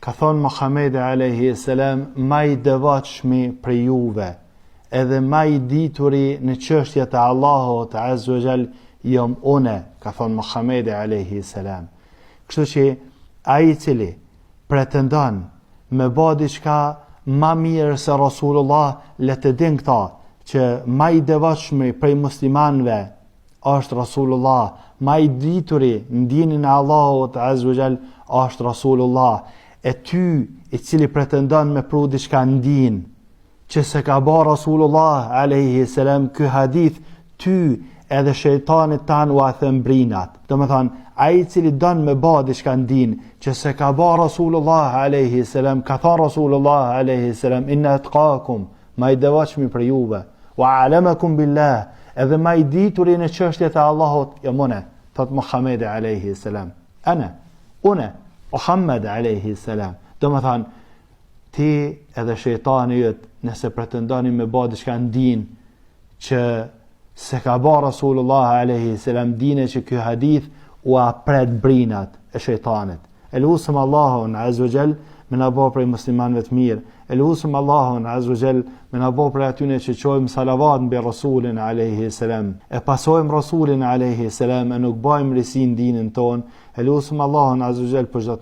ka thonë Muhamedi alayhi salam, ma i devotshmi për juve, edhe ma i dituri në çështjet e Allahut azza wa jall jam une, ka thonë Muhamedi alayhi salam. Kështu që ai i cili pretendon me bë diçka ma mirë se Rasulullah, le të din këta që ma i devotshmi prej muslimanëve është Rasulullah, ma i dituri në dinin e Allahut azza wa jall është Rasulullah. E ty i cili pretendon me pru diçka në din që se ka ba Rasulullah alayhi salam, ky hadith ty edhe shejtanit tan u a thën brinat. Do me thonë, ai i cili don me ba diçka në din që se ka ba Rasulullah alayhi salam, ka thonë Rasulullah alayhi salam, inna atqakum, ma i devotshmi për juve, wa alamakum billah, edhe ma i dituri në çështjet e Allahut jam une, thot Muhamedi alayhi salam. Une Muhammed alayhi salam. Do me thonë, ti edhe shejtani jët, nëse pretendoni me ba diçka në din që se ka ba Rasulullah alayhi salam, dine që ky hadith u a pret brinat e shejtanit. Elusëm Allahun azza wa jall me na bë prej muslimanëve të mirë. Elusëm Allahun azza wa jall me na bë prej atyre që çojmë salavat mbi Rasulin alayhi salam, e pasojmë Rasulin alayhi salam, e nuk bëjmë risin dinin ton. Elusëm Allahun azza wa jall për çdo